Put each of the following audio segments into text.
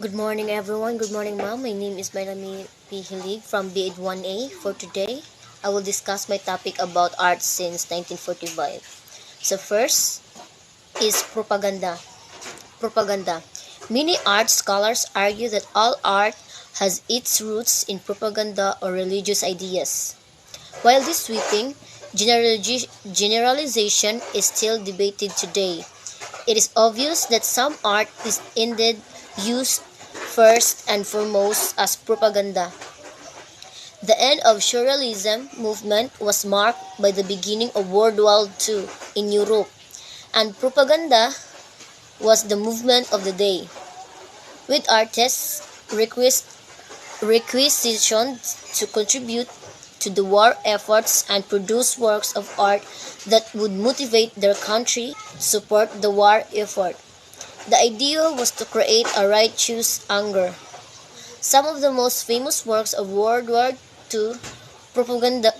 Good morning, everyone. Good morning, ma'am. My name is Maylami P. Hilig from BID 1A. For today, I will discuss my topic about art since 1945. So first is propaganda. Propaganda. Many art scholars argue that all art has its roots in propaganda or religious ideas. While this sweeping generalization is still debated today, it is obvious that some art is indeed used first and foremost as propaganda. The end of surrealism movement was marked by the beginning of World War II in Europe, and propaganda was the movement of the day, with artists requisitioned to contribute to the war efforts and produce works of art that would motivate their country to support the war effort. The idea was to create a righteous anger. Some of the most famous works of World War II propaganda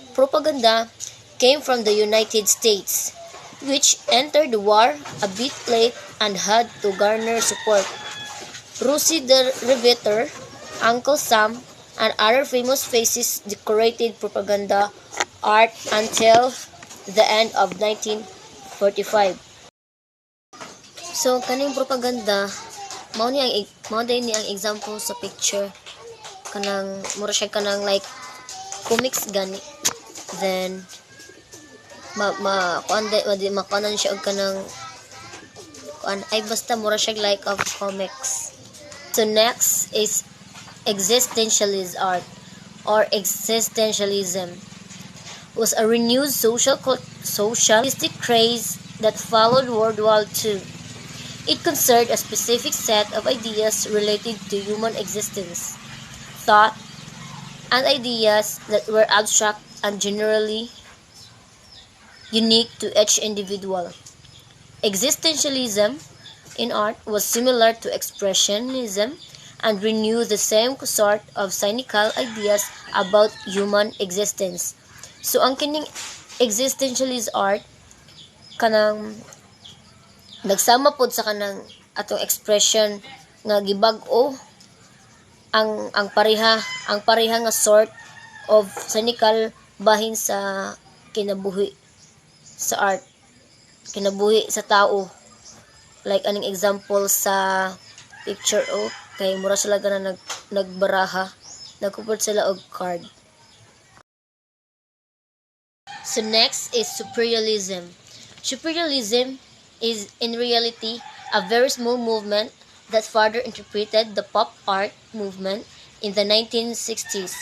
came from the United States, which entered the war a bit late and had to garner support. Rosie the Riveter, Uncle Sam, and other famous faces decorated propaganda art until the end of 1945. So kaning propaganda mao din ni ang example sa picture kanang mura siya kanang like comics gani. Then makuanan siya og kanang kuan ay basta mura siya like of comics. So next is existentialist art or existentialism was a renewed socialistic craze that followed World War II. It concerned a specific set of ideas related to human existence, thought, and ideas that were abstract and generally unique to each individual. Existentialism in art was similar to expressionism and renewed the same sort of cynical ideas about human existence. So ang kining existentialist art kanang nagsama pod sa kanang atong expression nga gibag-o ang pareha nga sort of cynical bahin sa kinabuhi sa art, kinabuhi sa tao. Like aning example sa picture kay mura sila na nagbaraha, nagkupod sila og card. So next is surrealism. Surrealism is in reality a very small movement that further interpreted the pop art movement in the 1960s.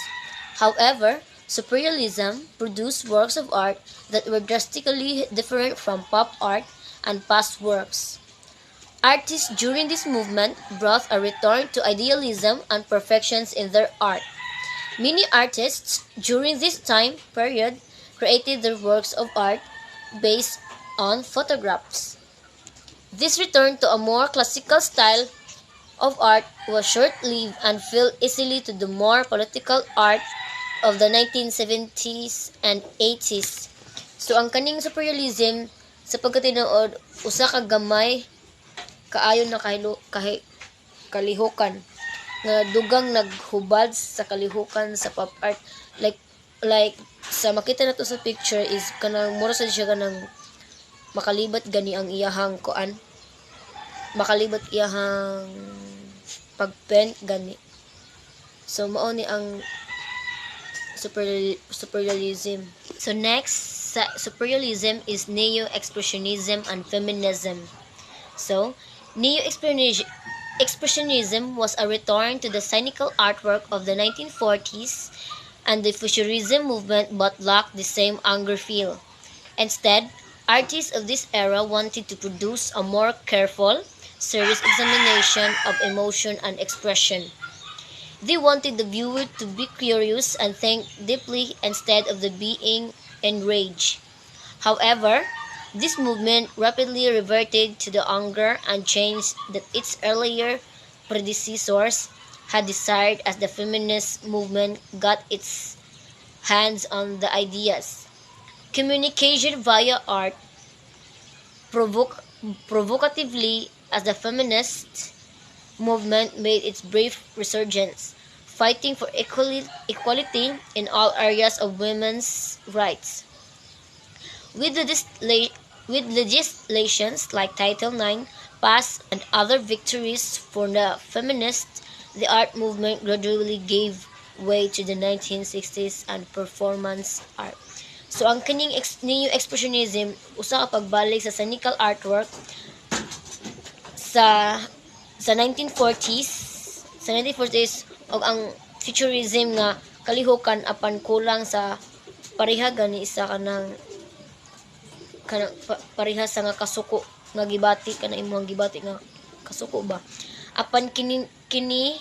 However, surrealism produced works of art that were drastically different from pop art and past works. Artists during this movement brought a return to idealism and perfections in their art. Many artists during this time period created their works of art based on photographs. This return to a more classical style of art was short-lived and fell easily to the more political art of the 1970s and 80s. So ang kaning surrealism sa pagkatinuod usa ka gamay kaayo na kalihukan nga dugang naghubad sa kalihukan sa pop art, like sa makita nato sa picture is kanang mura sad siya kanang makalibat gani ang iyahang kuan, makalibat iyahang pagpaint gani. So mao ni ang surrealism. So next sa surrealism is neo-expressionism and feminism. So neo-expressionism was a return to the cynical artwork of the 1940s, and the futurism movement but lacked the same anger feel. Instead, artists of this era wanted to produce a more careful, serious examination of emotion and expression. They wanted the viewer to be curious and think deeply instead of the being enraged. However, this movement rapidly reverted to the anger and change that its earlier predecessors had desired as the feminist movement got its hands on the ideas. Communication via art provocatively as the feminists movement made its brief resurgence, fighting for equality in all areas of women's rights. With, with legislations like Title IX passed and other victories for the feminists, the art movement gradually gave way to the 1960s and performance art. So ang kining Neo Expressionism usa ka pagbalik sa scenical artwork sa 1940s, sa 1940s og ang futurism nga kalihukan apan kulang sa pareha gani isa kanang pareha sa nga kasuko nga gibati kana imong gibati nga kasuko ba apan kini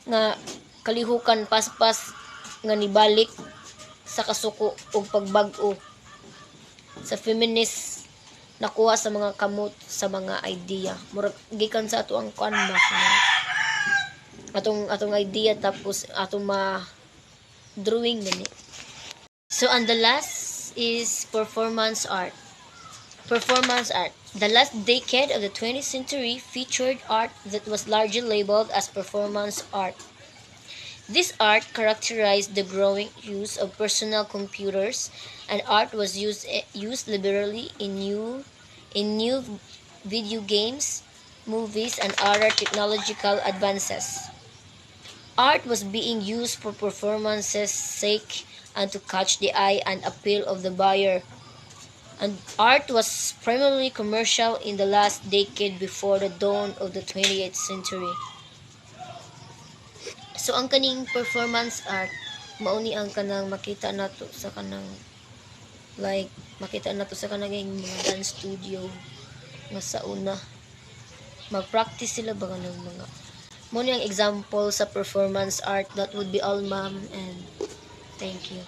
nga kalihukan paspas nga nibalik sa kasuko ug pagbag-o sa feminist nakuha sa mga kamot sa mga idea murag gikan sa ato ang kuan ba atong idea tapos atong ma drawing gani. So and the last is performance art. Performance art. The last decade of the 20th century featured art that was largely labeled as performance art. This art characterized the growing use of personal computers, and art was used liberally in new video games, movies, and other technological advances. Art was being used for performance's sake and to catch the eye and appeal of the buyer. And art was primarily commercial in the last decade before the dawn of the 20th century. So ang kaning performance art mauni ang kanang makita nato sa kanang like makita nato sa kanang mga dance studio nga sa una mag-practice sila ba kanang mga mo ang example sa performance art. That would be all, ma'am, and thank you.